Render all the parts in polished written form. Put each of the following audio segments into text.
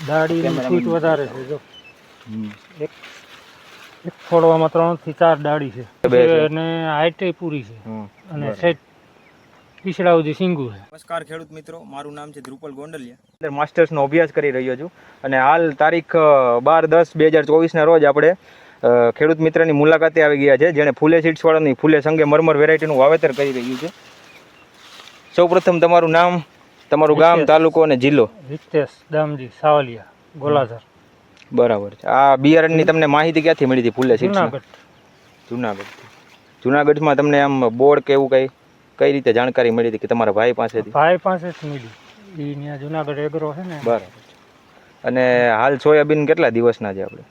દાડીની ફૂટ વધારે છે જો એક એક છોડવામાં 3 થી 4 દાડી છે અને હાઈટ પૂરી છે અને સેટ પીછડા સુધી સિંગું છે. નમસ્કાર ખેડૂત મિત્રો, મારું નામ છે ધ્રુપલ ગોંડલિયા. માસ્ટર્સનો અભ્યાસ કરી રહ્યો છું અને હાલ તારીખ 12/10/2024 ના રોજ આપણે ખેડૂત મિત્રની મુલાકાતે આવી ગયા છે, જેણે ફૂલે સીડ્સવાળાની ફૂલે સંગે મરમર વેરાયટીનું વાવેતર કરી રહ્યું છે. સૌપ્રથમ તમારું નામ, તમારું ગામ, તાલુકો અને જિલ્લો. રિતેશ દામજી સાવલિયા, ગોલાધર. બરાબર છે. આ બિયારણની તમને માહિતી ક્યાંથી મળી હતી? ફૂલે સીડ્સ જુનાગઢ. જુનાગઢમાં તમને આમ બોર્ડ કે એવું કઈ રીતે જાણકારી મળી હતી કે તમારા ભાઈ પાસેથી? ભાઈ પાસે જ મળી. અહીંયા જુનાગઢ એગ્રો છે ને. બરાબર. અને હાલ સોયાબીન કેટલા દિવસના છે આપણે?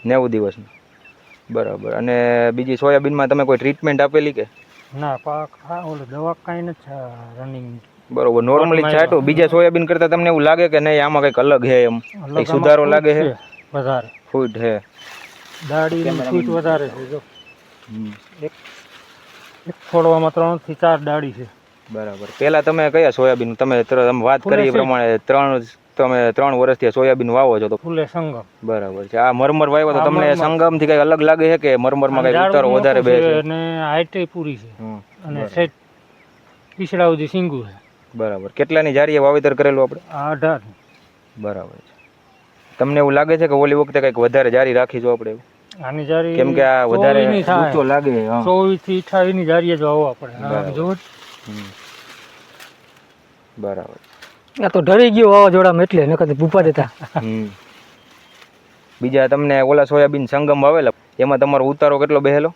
90 દિવસના. બરાબર. અને બીજી સોયાબીનમાં તમે કોઈ ટ્રીટમેન્ટ આપેલી કે ના? પાક દવા કાંઈ નથી રનિંગ. બરોબર. નોર્મલી છાંટો. બીજા સોયાબીન કરતાં તમને એવું લાગે કે નહીં આમાં કંઈક અલગ છે, એમ કંઈક સુધારો લાગે છે? વધારે ફૂટ છે, દાડીની ફૂટ વધારે છે જો એક છોડવામાં 3 થી 4 દાડી છે. બરાબર. પહેલા તમે કયા સોયાબીન તમે વાત કરી એ પ્રમાણે તમે 3 વર્ષથી સોયાબીન વાવો છો તો ફૂલે સંગમ? બરાબર છે. આ મરમર વાવ્યો તો તમને સંગમ થી કઈ અલગ લાગે છે કે મરમરમાં કઈ ઉતારો વધારે બે છે? અને હાઈટ પૂરી છે અને સેટ પીછડા સુધી સિંગું છે. બરાબર. કેટલાની જારીએ વાવેતર કરેલું આપણે? 18. બરાબર છે. તમને એવું લાગે છે કે ઓલી વખતે કઈક વધારે જારી રાખીશું આપણે? આની જારી કેમ કે આ વધારે ઊંચો લાગે. 24 થી 28 ની જારીએ જો આવો આપણે જો. બરાબર. આ તો ડરી ગયો વાવાઝોડામાં એટલે નકર ભૂપા દેતા. બીજા તમને ઓલા સોયાબીન સંગમ વાવેલા એમાં તમારો ઉતારો કેટલો બેહેલો?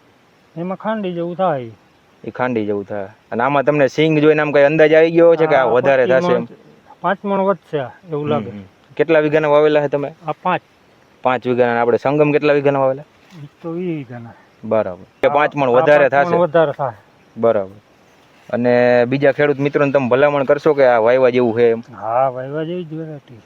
એમાં ખાંડી જેવું થાય. એ ખાંડી જેવું થાય. અને આમાં તમને સિંગ જોઈને આમ કઈ અંદાજ આવી ગયો છે કે આ વધારે થશે એમ? 5 મણ વધશે એવું લાગે. કેટલા વીઘાના વાવેલા છે તમે? આ 5 વીઘાના. આપણે સંગમ કેટલા વીઘાના વાવેલા? તો 20 વીઘાના. બરાબર. 5 મણ વધારે થશે. વધારે થાય. બરાબર. અને બીજા ખેડૂત મિત્રોને તમે ભલામણ કરશો કે આ વાયવા જેવું છે એમ? હા, વાયવા જેવી જ વેરાયટી.